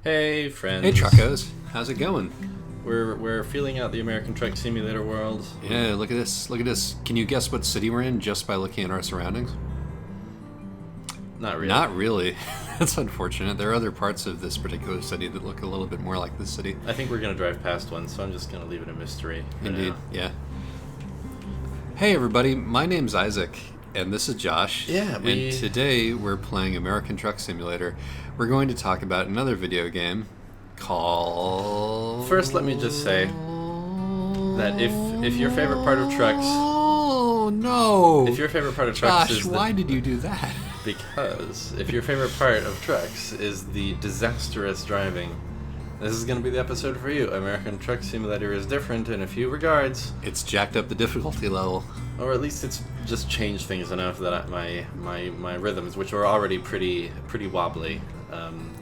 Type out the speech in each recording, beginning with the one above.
Hey friends. Hey Truckos, how's it going? We're feeling out the American Truck Simulator world. Yeah, look at this. Look at this. Can you guess what city we're in just by looking at our surroundings? Not really. Not really. That's unfortunate. There are other parts of this particular city that look a little bit more like this city. I think we're gonna drive past one, so I'm just gonna leave it a mystery. Indeed, yeah. Hey everybody, my name's Isaac, and this is Josh. Yeah, And today we're playing American Truck Simulator. We're going to talk about another video game called... First, let me just say that if your favorite part of trucks... Oh, no! If your favorite part of trucks Josh, is... why did you do that? Because if your favorite part of trucks is the disastrous driving, this is going to be the episode for you. American Truck Simulator is different in a few regards. It's jacked up the difficulty level. Or at least it's just changed things enough that my rhythms, which are already pretty wobbly...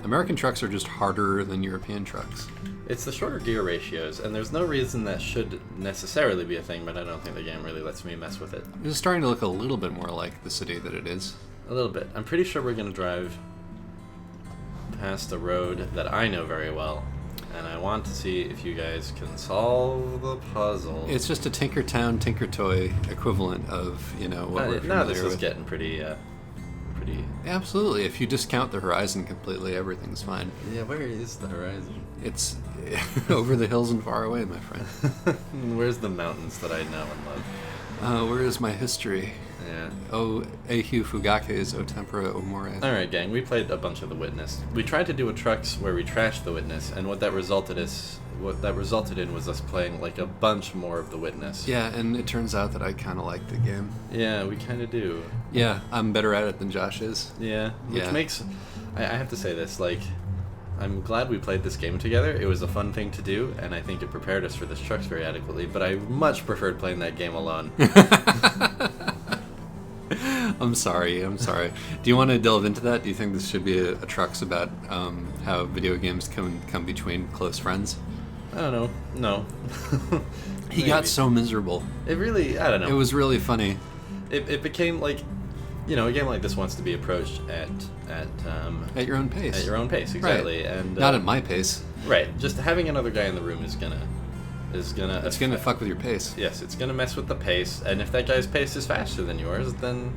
American trucks are just harder than European trucks. It's the shorter gear ratios, and there's no reason that should necessarily be a thing, but I don't think the game really lets me mess with it. It's starting to look a little bit more like the city that it is. A little bit. I'm pretty sure we're going to drive past a road that I know very well, and I want to see if you guys can solve the puzzle. It's just a Tinkertown, Tinkertoy equivalent of, you know, what we're now familiar this with. is getting pretty... Absolutely. If you discount the horizon completely, everything's fine. Yeah, where is the horizon? It's over the hills and far away, my friend. Where's the mountains that I know and love? Where is my history? Yeah. Oh, Ehu Fugake's O Tempora O More. Alright, gang, we played a bunch of The Witness. We tried to do a trucks where we trashed The Witness, and what that resulted in was us playing like a bunch more of The Witness. Yeah, and it turns out that I kind of like the game. Yeah, we kind of do. Yeah, I'm better at it than Josh is. Yeah, which Yeah. makes... I have to say this, like, I'm glad we played this game together. It was a fun thing to do, and I think it prepared us for this trucks very adequately, but I much preferred playing that game alone. I'm sorry. Do you want to delve into that? Do you think this should be a trucks about how video games come between close friends? I don't know. No. He got so miserable. It really... I don't know. It was really funny. It became like... You know, a game like this wants to be approached at your own pace. At your own pace, exactly. Right. And not at my pace. Right. Just having another guy in the room is gonna It's gonna fuck with your pace. Yes, it's gonna mess with the pace, and if that guy's pace is faster than yours, then...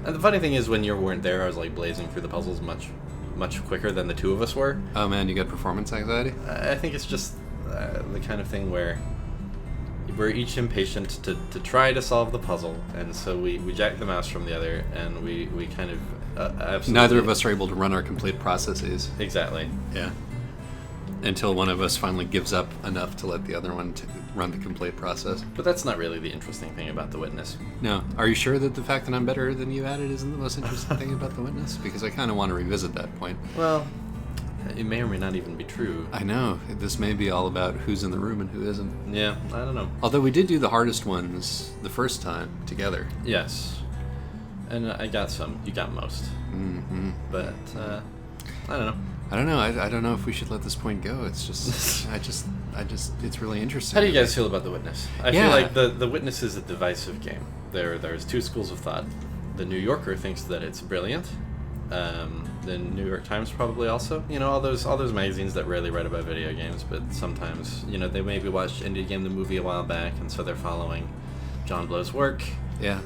And the funny thing is, when you weren't there, I was like blazing through the puzzles much quicker than the two of us were. Oh man, you got performance anxiety? I think it's just the kind of thing where we're each impatient to try to solve the puzzle, and so we jack the mouse from the other, and we kind of absolutely... Neither of us are able to run our complete processes. Exactly. Yeah. Until one of us finally gives up enough to let the other one run the complete process. But that's not really the interesting thing about The Witness. No. Are you sure that the fact that I'm better than you at it isn't the most interesting thing about The Witness? Because I kind of want to revisit that point. Well, it may or may not even be true. I know. This may be all about who's in the room and who isn't. Yeah, I don't know. Although we did do the hardest ones the first time together. Yes. And I got some. You got most. Mm-hmm. But, I don't know. I don't know. I don't know if we should let this point go. It's just, it's really interesting. How do you guys feel about The Witness? I Yeah. feel like the Witness is a divisive game. There's two schools of thought. The New Yorker thinks that it's brilliant. The New York Times probably also. You know, all those magazines that rarely write about video games, but sometimes, you know, they maybe watched Indie Game the movie a while back, and so they're following John Blow's work. Yeah.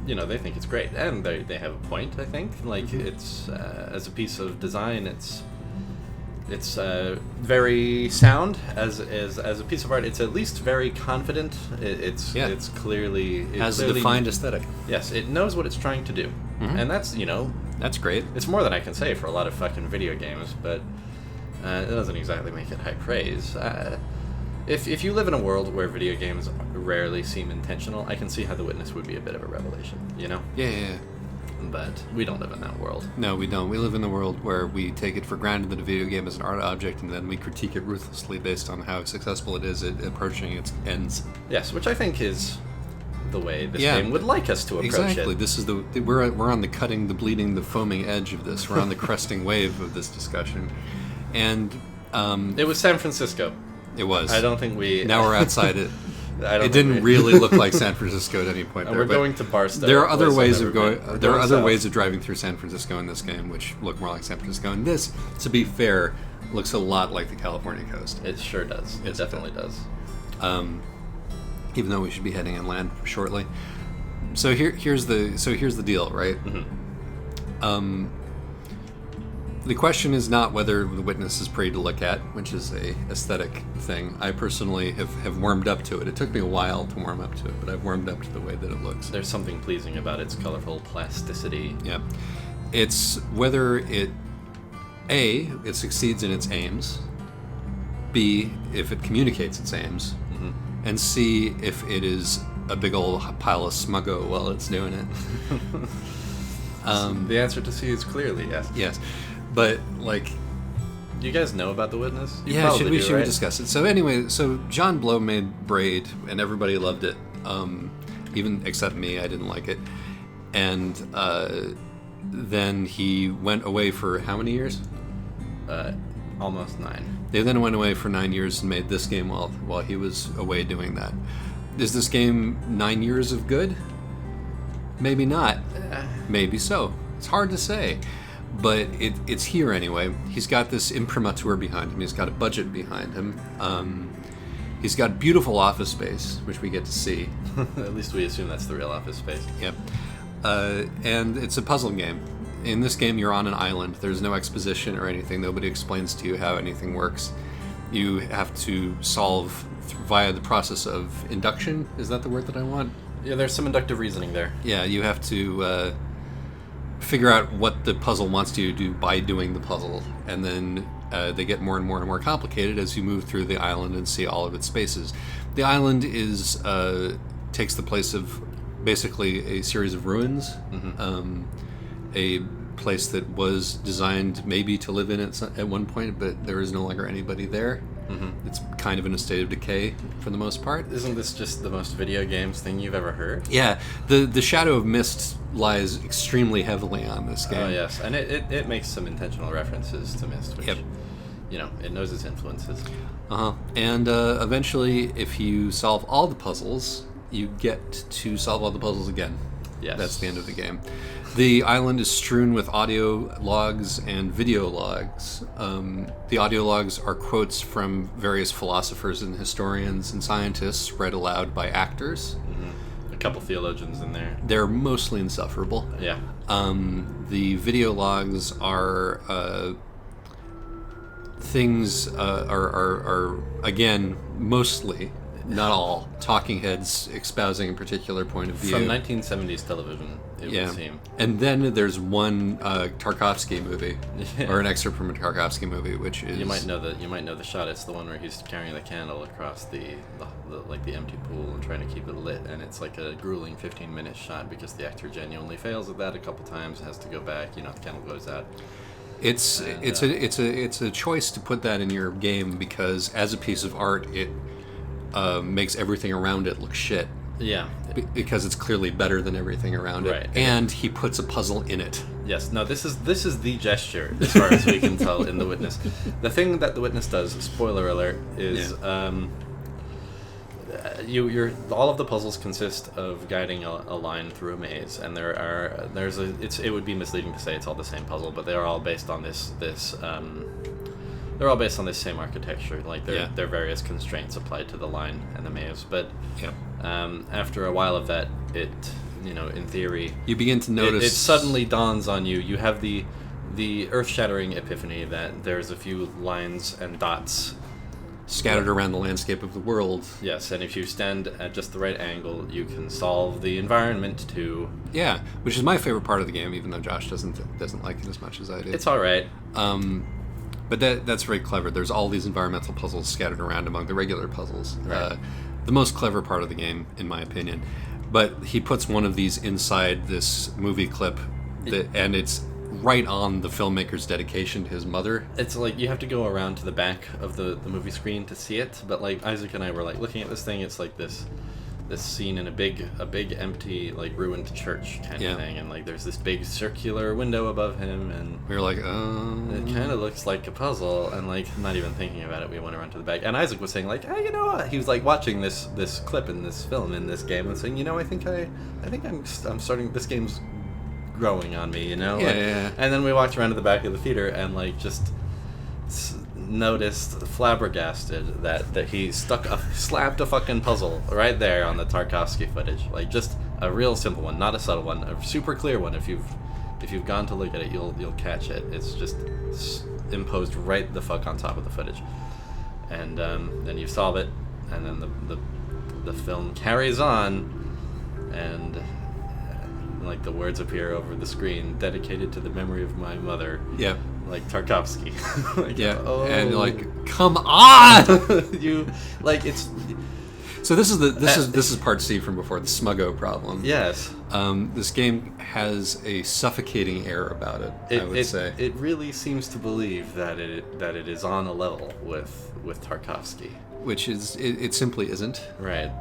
You know, they think it's great, and they have a point, I think. Like, it's, as a piece of design, it's very sound. As a piece of art, it's at least very confident. It's clearly... It has a defined aesthetic. Yes, it knows what it's trying to do. Mm-hmm. And that's, you know... That's great. It's more than I can say for a lot of fucking video games, but it doesn't exactly make it high praise. If you live in a world where video games rarely seem intentional, I can see how The Witness would be a bit of a revelation, you know? Yeah. But we don't live in that world. No, we don't. We live in the world where we take it for granted that a video game is an art object, and then we critique it ruthlessly based on how successful it is at approaching its ends. Yes, which I think is the way this game would like us to approach it. Exactly. This is we're on the cutting, the bleeding, the foaming edge of this. We're on the cresting wave of this discussion, and it was San Francisco. It was. I don't think we... Now we're outside it. I don't It didn't really look like San Francisco at any point. And there, we're going to Barstow. There are other ways of going. going. There are other ways of driving through San Francisco in this game, which look more like San Francisco. And this, to be fair, looks a lot like the California coast. It sure does. It definitely does. Even though we should be heading inland shortly. So here's the deal, right? Mm-hmm. The question is not whether The Witness is pretty to look at, which is a aesthetic thing. I personally have warmed up to it. It took me a while to warm up to it, but I've warmed up to the way that it looks. There's something pleasing about its colorful plasticity. Yeah. It's whether it succeeds in its aims, B, if it communicates its aims, Mm-hmm. and C, if it is a big old pile of smuggo while it's doing it. The answer to C is clearly yes. Yes. But, like... Do you guys know about The Witness? You yeah, probably should we right? discuss it? So anyway, John Blow made Braid, and everybody loved it, even except me. I didn't like it. And then he went away for how many years? Almost 9. They then went away for 9 years and made this game while he was away doing that. Is this game 9 years of good? Maybe not. Maybe so. It's hard to say. But it's here anyway. He's got this imprimatur behind him. He's got a budget behind him. He's got beautiful office space, which we get to see. At least we assume that's the real office space. Yep. And it's a puzzle game. In this game, you're on an island. There's no exposition or anything. Nobody explains to you how anything works. You have to solve via the process of induction. Is that the word that I want? Yeah, there's some inductive reasoning there. Yeah, you have to figure out what the puzzle wants you to do by doing the puzzle. And then they get more and more and more complicated as you move through the island and see all of its spaces. The island takes the place of basically a series of ruins. Mm-hmm. A place that was designed maybe to live in at one point, but there is no longer anybody there. Mm-hmm. It's kind of in a state of decay for the most part. Isn't this just the most video games thing you've ever heard? Yeah, the Shadow of Mist lies extremely heavily on this game. Oh yes, and it makes some intentional references to Mist, which, it knows its influences. And eventually, if you solve all the puzzles, you get to solve all the puzzles again. Yes. That's the end of the game. The island is strewn with audio logs and video logs. The audio logs are quotes from various philosophers and historians and scientists read aloud by actors. Mm-hmm. A couple theologians in there. They're mostly insufferable. Yeah. The video logs are things are again mostly, not all, talking heads espousing a particular point of view. From 1970s television, it would seem. And then there's one Tarkovsky movie, or an excerpt from a Tarkovsky movie, which is... You might know the shot. It's the one where he's carrying the candle across the empty pool and trying to keep it lit, and it's like a grueling 15-minute shot because the actor genuinely fails at that a couple times, has to go back, the candle goes out. It's a choice to put that in your game because as a piece of art, it makes everything around it look shit. Yeah. Because it's clearly better than everything around it. Right. And he puts a puzzle in it. This is the gesture, as far as we can tell in The Witness. The thing that The Witness does, spoiler alert, is all of the puzzles consist of guiding a line through a maze, and it would be misleading to say it's all the same puzzle, but they are all based on this they're all based on this same architecture. Like there are various constraints applied to the line and the maze, but after a while of that, it in theory, you begin to notice it suddenly dawns on you. You have the earth-shattering epiphany that there's a few lines and dots scattered around the landscape of the world. Yes, and if you stand at just the right angle, you can solve the environment too. Yeah, which is my favorite part of the game, even though Josh doesn't like it as much as I do. It's all right. But that's very clever. There's all these environmental puzzles scattered around among the regular puzzles. Right. The most clever part of the game, in my opinion. But he puts one of these inside this movie clip, and it's right on the filmmaker's dedication to his mother. It's like you have to go around to the back of the movie screen to see it. But like Isaac and I were like looking at this thing. It's like this scene in a big empty ruined church kind of thing, and there's this big circular window above him, and we were like, it kind of looks like a puzzle, and like not even thinking about it, we went around to the back, and Isaac was saying like, hey, you know what? He was like watching this clip in this film in this game and saying, you know, I think I'm starting, this game's growing on me, you know. Yeah. And then we walked around to the back of the theater and like just noticed, flabbergasted, that he slapped a fucking puzzle right there on the Tarkovsky footage, like just a real simple one, not a subtle one, a super clear one. If you've gone to look at it, you'll catch it. It's just imposed right the fuck on top of the footage, and then you solve it, and then the film carries on, and like the words appear over the screen, dedicated to the memory of my mother. Yeah. Like Tarkovsky. Like, yeah. Oh. And like, come on. You like it's. So this is part C from before, the smuggo problem. Yes. This game has a suffocating air about it. I would say it really seems to believe that it is on a level with Tarkovsky, which is it simply isn't. Right.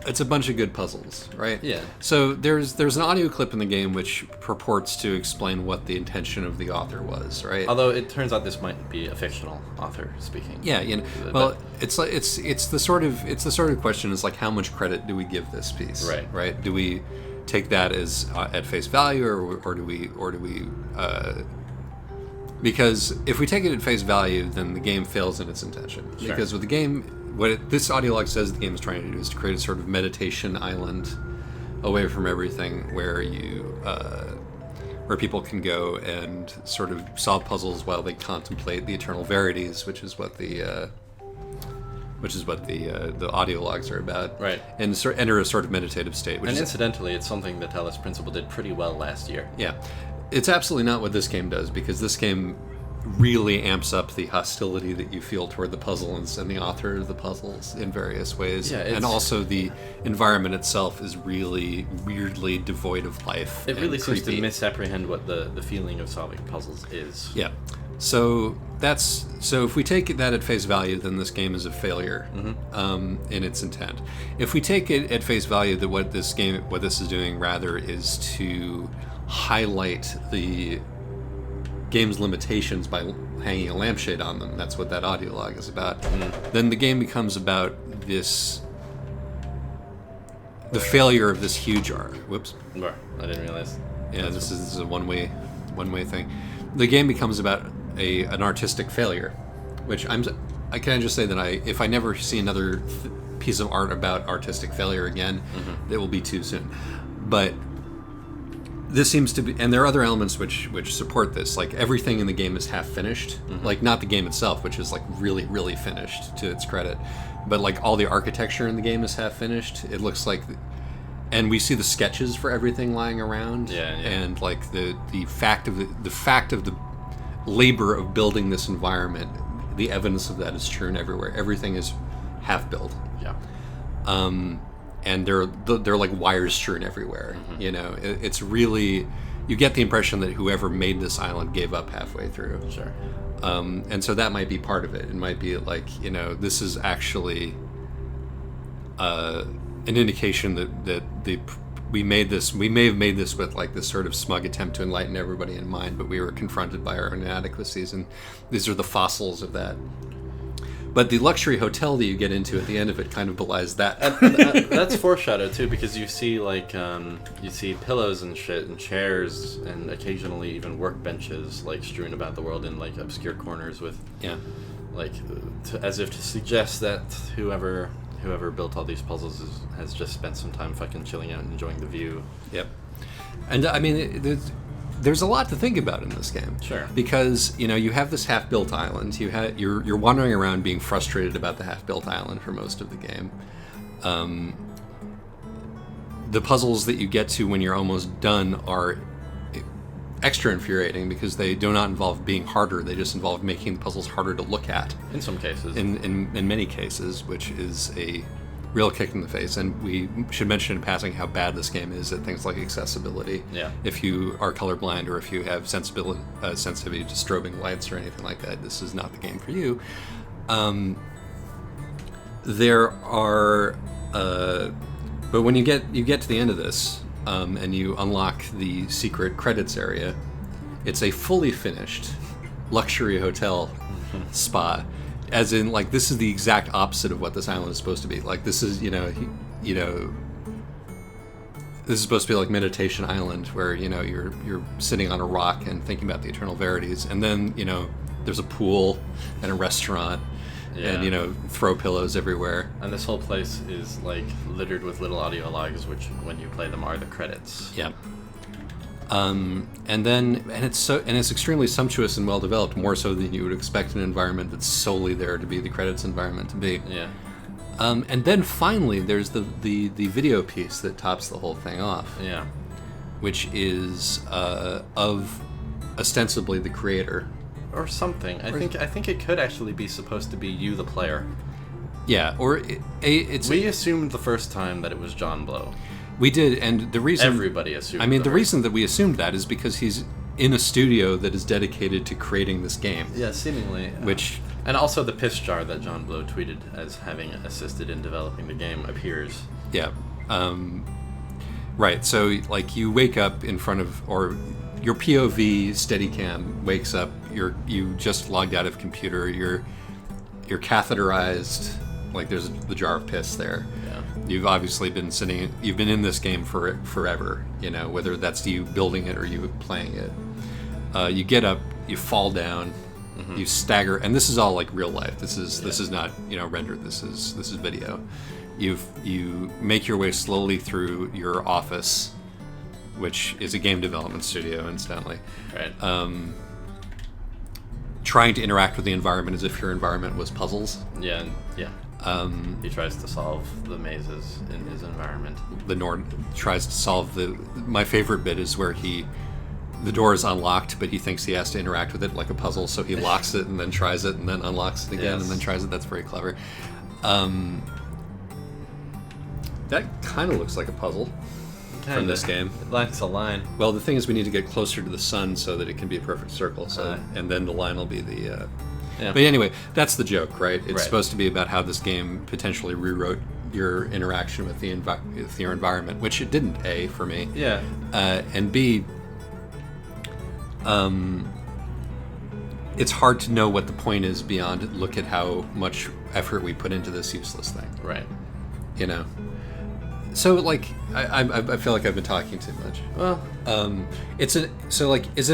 It's a bunch of good puzzles, right? Yeah. So there's an audio clip in the game which purports to explain what the intention of the author was, right? Although it turns out this might be a fictional author speaking. Yeah, you know. Well, it's the sort of question is like, how much credit do we give this piece? Right. Right. Do we take that as at face value, or do we because if we take it at face value, then the game fails in its intention. Sure. Because with the game, this audio log says the game is trying to do is to create a sort of meditation island away from everything, where people can go and sort of solve puzzles while they contemplate the eternal verities, which is what the audio logs are about. Right. And enter a sort of meditative state. And incidentally, it's something that Talos Principle did pretty well last year. Yeah. It's absolutely not what this game does, because this game really amps up the hostility that you feel toward the puzzles and the author of the puzzles in various ways. Yeah, and also the environment itself is really weirdly devoid of life. It really seems to creepy. misapprehend what the feeling of solving puzzles is. Yeah. So if we take that at face value, then this game is a failure in its intent. If we take it at face value that what this is doing rather is to highlight the game's limitations by hanging a lampshade on them, that's what that audio log is about, then the game becomes about the failure of this huge arc. Whoops. I didn't realize. Yeah, this is a one-way thing. The game becomes about an artistic failure, which I can just say that if I never see another piece of art about artistic failure again, it will be too soon. But this seems to be, and there are other elements which support this. Like everything in the game is half finished. Like not the game itself, which is like really, really finished to its credit, but like all the architecture in the game is half finished. It looks like, and we see the sketches for everything lying around. Yeah. And like the fact of the labor of building this environment, the evidence of that is strewn everywhere. Everything is half built. Yeah. And they're like wires strewn everywhere. You know, it's really, you get the impression that whoever made this island gave up halfway through. Sure. And so that might be part of it. It might be like, you know, this is actually an indication that we may have made this with like this sort of smug attempt to enlighten everybody in mind, but we were confronted by our own inadequacies, and these are the fossils of that. But the luxury hotel that you get into at the end of it kind of belies that. and that's foreshadowed too, because you see like you see pillows and shit and chairs and occasionally even workbenches like strewn about the world in like obscure corners with like as if to suggest that whoever built all these puzzles has just spent some time fucking chilling out and enjoying the view. Yep. And I mean, there's a lot to think about in this game. Sure. Because, you know, you have this half-built island. You're wandering around being frustrated about the half-built island for most of the game. The puzzles that you get to when you're almost done are extra infuriating because they do not involve being harder. They just involve making the puzzles harder to look at. In some cases. In many cases, which is a real kick in the face. And we should mention in passing how bad this game is at things like accessibility. Yeah. If you are colorblind or if you have sensitivity to strobing lights or anything like that, this is not the game for you. There are, but when you get to the end of this, and you unlock the secret credits area, It's a fully finished luxury hotel spa, as in, like, this is the exact opposite of what this island is supposed to be. Like, this is, this is supposed to be like Meditation Island, where, you're sitting on a rock and thinking about the eternal verities, and then, there's a pool and a restaurant, and throw pillows everywhere. And this whole place is like littered with little audio logs, which, when you play them, are the credits. Yeah. And it's extremely sumptuous and well developed, more so than you would expect an environment that's solely there to be the credits environment to be. Yeah. And then finally, there's the video piece that tops the whole thing off. Yeah. Which is of ostensibly the creator. Or something. I think it could actually be supposed to be you, the player. Yeah, or we assumed the first time that it was John Blow. We did, and the reason everybody assumed. I mean, the reason that we assumed that is because he's in a studio that is dedicated to creating this game. Yeah, seemingly. And also the piss jar that John Blow tweeted as having assisted in developing the game appears. Yeah. Right. So, like, you wake up in front of, or your POV Steadicam wakes up. You just logged out of computer. You're catheterized. Like, there's the jar of piss there. Yeah. You've obviously been you've been in this game for forever. Whether that's you building it or you playing it. You get up. You fall down. Mm-hmm. You stagger, and this is all like real life. This is not rendered. This is video. You make your way slowly through your office, which is a game development studio, incidentally. Right. Trying to interact with the environment as if your environment was puzzles. Yeah. He tries to solve the mazes in his environment. The Nord tries to solve my favorite bit is where the door is unlocked, but he thinks he has to interact with it like a puzzle, so he locks it and then tries it and then unlocks it again and then tries it. That's very clever. That kind of looks like a puzzle from this game. It lacks a line. Well, the thing is, we need to get closer to the sun so that it can be a perfect circle. So, and then the line will be the. Yeah. But anyway, that's the joke, right? It's supposed to be about how this game potentially rewrote your interaction with your environment, which it didn't. A, for me. Yeah. And B. It's hard to know what the point is beyond look at how much effort we put into this useless thing. Right. So, like, I feel like I've been talking too much. Well, is it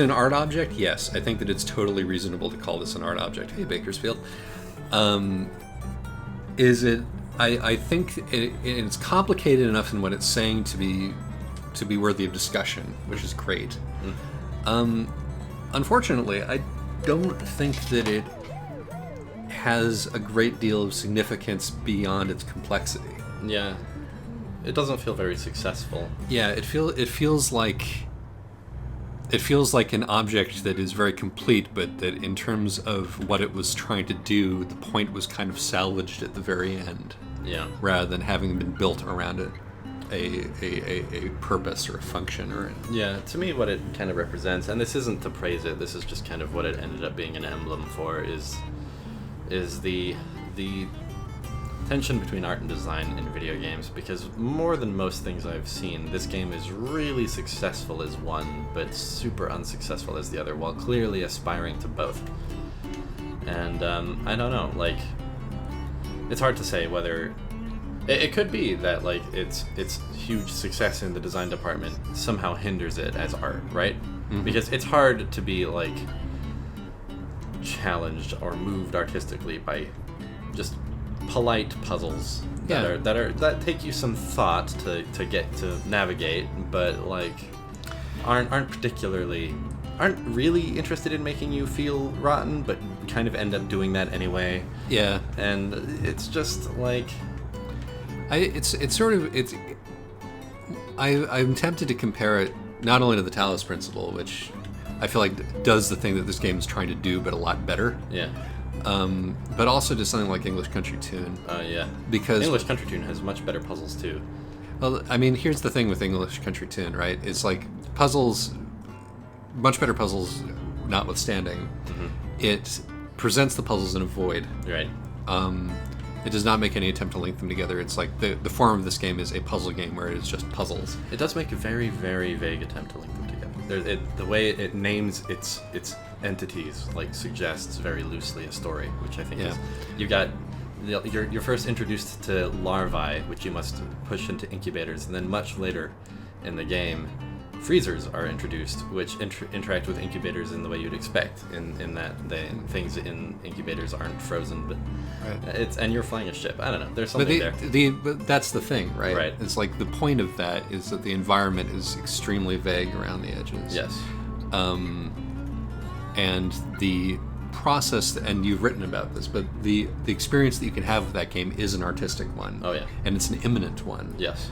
an art object? Yes, I think that it's totally reasonable to call this an art object. Hey, Bakersfield. Is it? I think it's complicated enough in what it's saying to be worthy of discussion, which is great. Unfortunately, I don't think that it has a great deal of significance beyond its complexity. Yeah. It doesn't feel very successful. Yeah, it feels like an object that is very complete, but that in terms of what it was trying to do, the point was kind of salvaged at the very end. Yeah. Rather than having been built around it. A purpose or a function or to me what it kind of represents, and this isn't to praise it, this is just kind of what it ended up being an emblem for, is the tension between art and design in video games, because more than most things I've seen, this game is really successful as one but super unsuccessful as the other, while clearly aspiring to both. And I don't know, like, it's hard to say whether it could be that, like, its huge success in the design department somehow hinders it as art, right? Mm-hmm. Because it's hard to be, like, challenged or moved artistically by just polite puzzles that take you some thought to get to navigate, but, like, aren't really interested in making you feel rotten, but kind of end up doing that anyway. Yeah. And it's just like, I'm tempted to compare it not only to the Talos Principle, which I feel like does the thing that this game is trying to do, but a lot better. Yeah. But also to something like English Country Tune. Yeah. Because English Country Tune has much better puzzles too. Well, I mean, here's the thing with English Country Tune, right? It's like puzzles, much better puzzles notwithstanding. Mm-hmm. It presents the puzzles in a void. Right. It does not make any attempt to link them together. It's like the form of this game is a puzzle game where it is just puzzles. It does make a very, very vague attempt to link them together. the way it names its entities like suggests very loosely a story, which I think is you got. You're first introduced to larvae, which you must push into incubators, and then much later in the game, freezers are introduced, which interact with incubators in the way you'd expect, in that things in incubators aren't frozen, but and you're flying a ship. I don't know. There's something there. But that's the thing, right? Right. It's like the point of that is that the environment is extremely vague around the edges. Yes. And the process, and you've written about this, but the experience that you can have with that game is an artistic one. Oh yeah. And it's an imminent one. Yes.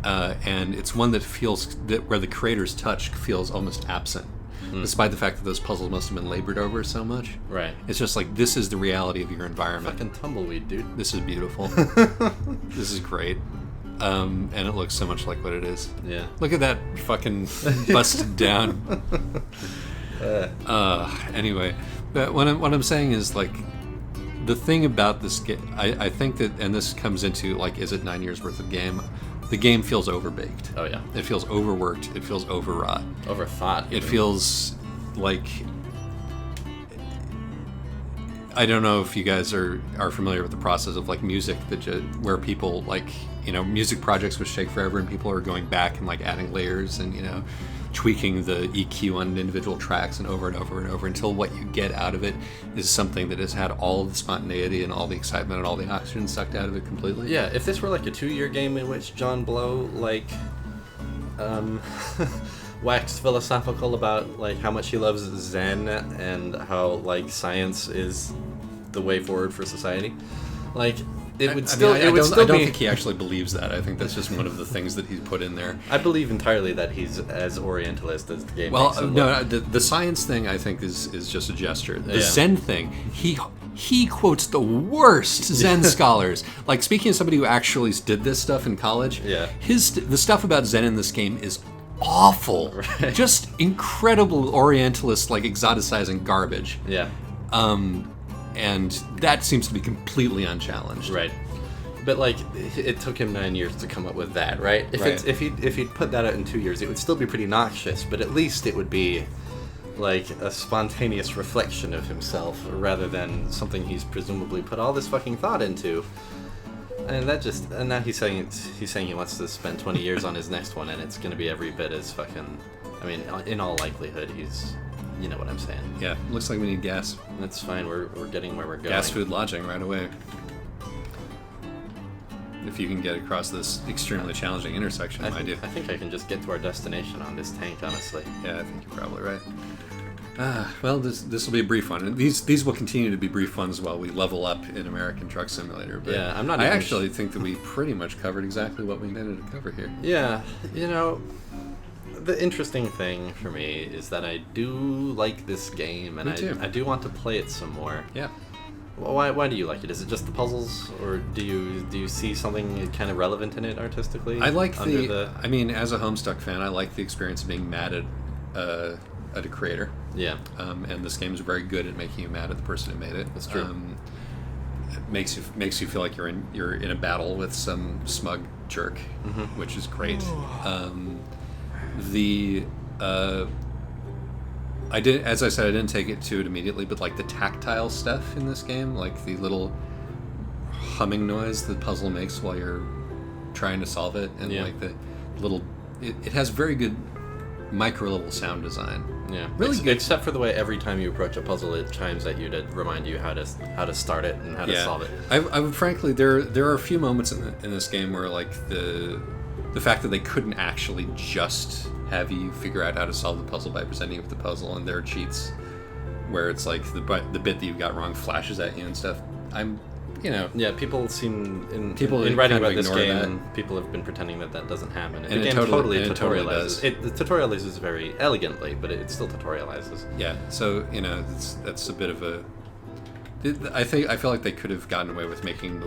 And it's one that feels where the creator's touch feels almost absent, despite the fact that those puzzles must have been labored over so much. Right. It's just like, this is the reality of your environment. Fucking tumbleweed, dude. This is beautiful. This is great. And it looks so much like what it is. Yeah. Look at that fucking busted down. Anyway, but what I'm saying is, like, the thing about this game, I think that, and this comes into, like, is it 9 years worth of game? The game feels overbaked. Oh yeah. It feels overworked. It feels overwrought. Overthought. It feels like, I don't know if you guys are familiar with the process of, like, music, where people, like, you know, music projects would shake forever and people are going back and, like, adding layers and, you know, tweaking the EQ on individual tracks and over until what you get out of it is something that has had all of the spontaneity and all the excitement and all the oxygen sucked out of it completely. Yeah, if this were like a 2-year game in which John Blow, like, waxed philosophical about, like, how much he loves Zen and how, like, science is the way forward for society, like, it would still be... I don't think he actually believes that. I think that's just one of the things that he's put in there. I believe entirely that he's as Orientalist as the game. Well, no, the science thing I think is just a gesture. The Zen thing, he quotes the worst Zen scholars. Like, speaking of somebody who actually did this stuff in college, the stuff about Zen in this game is awful. Right. Just incredible Orientalist, like, exoticizing garbage. Yeah. And that seems to be completely unchallenged. Right. But, like, it took him 9 years to come up with that, right? If he'd put that out in 2 years, it would still be pretty noxious, but at least it would be, like, a spontaneous reflection of himself, rather than something he's presumably put all this fucking thought into. And now he's saying he wants to spend 20 years on his next one, and it's going to be every bit as fucking... I mean, in all likelihood, he's... You know what I'm saying. Yeah, looks like we need gas. That's fine, we're getting where we're going. Gas, food, lodging right away. If you can get across this extremely challenging intersection, I think I can just get to our destination on this tank, honestly. Yeah, I think you're probably right. Well, this will be a brief one. And these will continue to be brief ones while we level up in American Truck Simulator. But yeah, I actually think that we pretty much covered exactly what we intended to cover here. Yeah, you know... The interesting thing for me is that I do like this game, and I do want to play it some more. Yeah. Why do you like it? Is it just the puzzles, or do you see something kind of relevant in it artistically? I like I mean, as a Homestuck fan, I like the experience of being mad at a creator. Yeah. And this game is very good at making you mad at the person who made it. That's true. It makes you feel like you're in a battle with some smug jerk, which is great. I didn't take it to it immediately, but, like, the tactile stuff in this game, like the little humming noise the puzzle makes while you're trying to solve it, and like the little, it has very good micro level sound design. Yeah, really good. Except for the way every time you approach a puzzle, it chimes at you to remind you how to start it and how to solve it. I frankly, there are a few moments in this game where, like, the fact that they couldn't actually just have you figure out how to solve the puzzle by presenting you with the puzzle, and there are cheats where it's like the bit that you got wrong flashes at you and stuff. Yeah, people in writing about this game, people have been pretending that doesn't happen. And the game totally tutorializes. The tutorializes very elegantly, but it still tutorializes. Yeah, so that's a bit of a. I feel like they could have gotten away with making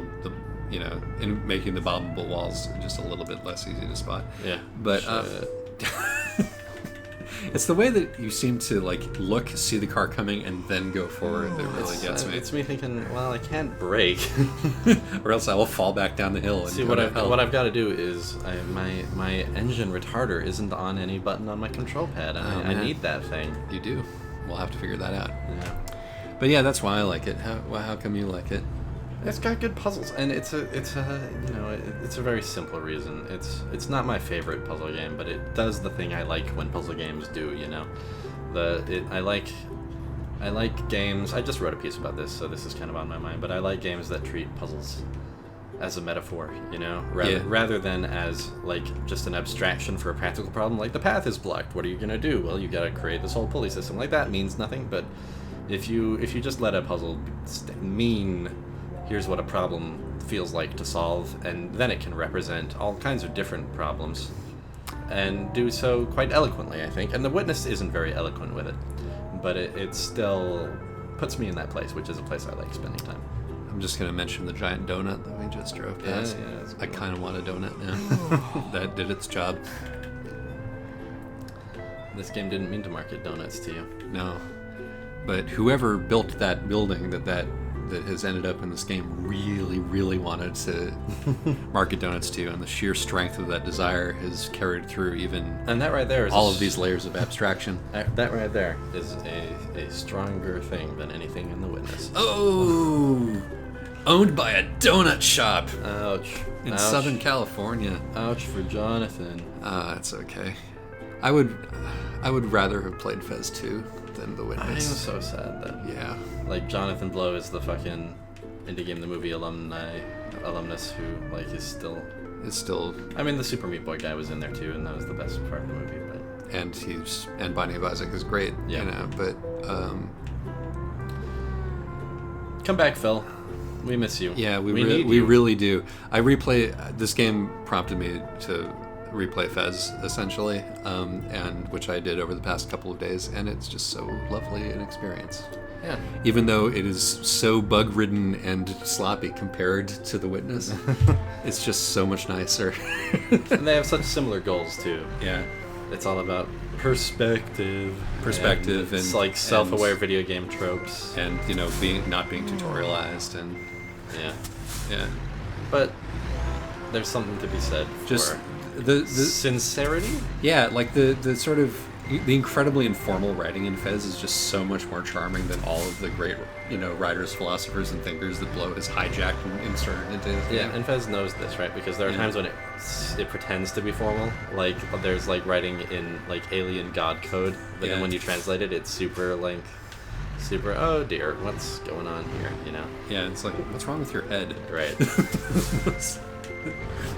making the bobbable walls just a little bit less easy to spot. Yeah, but It's the way that you seem to like look, see the car coming, and then go forward that really gets me. It's me thinking, well, I can't brake, Or else I will fall back down the hill. And see, what I've got to do is my engine retarder isn't on any button on my control pad, and I need that thing. You do. We'll have to figure that out. Yeah. But yeah, that's why I like it. How come you like it? It's got good puzzles, and it's a very simple reason. It's not my favorite puzzle game, but it does the thing I like when puzzle games do. You know, I like games. I just wrote a piece about this, so this is kind of on my mind. But I like games that treat puzzles as a metaphor, you know, rather than as like just an abstraction for a practical problem. Like the path is blocked. What are you gonna do? Well, you gotta create this whole pulley system. Like that means nothing. But if you just let a puzzle mean, here's what a problem feels like to solve, and then it can represent all kinds of different problems, and do so quite eloquently, I think. And The Witness isn't very eloquent with it, but it still puts me in that place, which is a place I like spending time. I'm just going to mention the giant donut that we just drove past. Yeah, I kind of want a donut now. That did its job. This game didn't mean to market donuts to you. No. But whoever built that building that has ended up in this game really, really wanted to market donuts to you, and the sheer strength of that desire has carried through even and that right there is all of these layers of abstraction. That right there is a stronger thing than anything in The Witness. Oh! Owned by a donut shop. Ouch. In Southern California. Ouch for Jonathan. It's okay. I would rather have played Fez 2 than The Witness. I am so sad that like Jonathan Blow is the fucking Indie Game the Movie alumnus who like is still. I mean, the Super Meat Boy guy was in there too, and that was the best part of the movie. But and Binding of Isaac is great. Yeah. You know, but come back, Phil. We miss you. Yeah, we need you. really do. This game prompted me to replay Fez essentially, and which I did over the past couple of days, and it's just so lovely an experience. Yeah. Even though it is so bug-ridden and sloppy compared to The Witness, it's just so much nicer. And they have such similar goals too. Yeah. It's all about perspective. And it's like self-aware video game tropes. And not being tutorialized and yeah. But there's something to be said just for the sincerity. Yeah, like the sort of the incredibly informal writing in Fez is just so much more charming than all of the great writers, philosophers, and thinkers that Blow has hijacked and inserted into his game. And Fez knows this, right? Because there are times when it pretends to be formal. Like there's like writing in like alien god code, but then when you translate it, it's super oh dear, what's going on here? Yeah, it's like, what's wrong with your head? Right.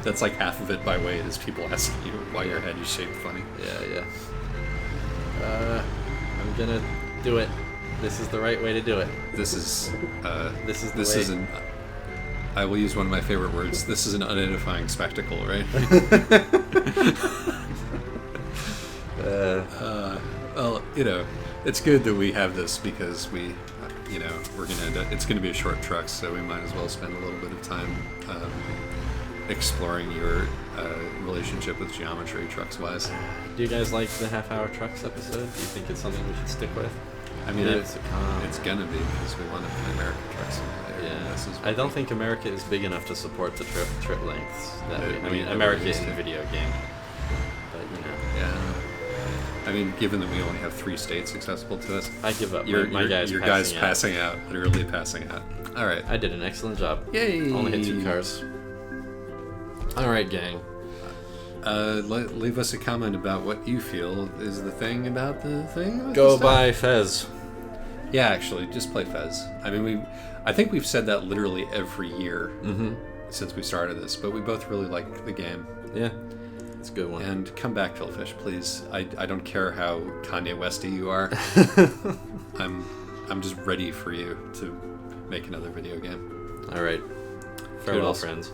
That's like half of it by weight is people asking you why your head is shaped funny. Yeah. I'm gonna do it. This is the right way to do it. This is an. I will use one of my favorite words. This is an unedifying spectacle, right? Well, it's good that we have this because it's gonna be a short truck, so we might as well spend a little bit of time exploring your relationship with geometry, trucks-wise. Do you guys like the half-hour trucks episode? Do you think it's something we should stick with? I mean, it's gonna be because we want to play American trucks. Yeah, I don't think America is big enough to support the trip lengths. America is a video game, but Yeah. I mean, given that we only have 3 states accessible to us, I give up. Your guy's passing out, literally passing out. All right. I did an excellent job. Yay! Only hit 2 cars. All right, gang. Leave us a comment about what you feel is the thing about the thing. Go buy Fez. Yeah, actually, just play Fez. I mean, I think we've said that literally every year since we started this, but we both really like the game. Yeah, it's a good one. And come back, Philfish, please. I don't care how Kanye Westy you are. I'm just ready for you to make another video game. All right. Farewell, Toodles. friends.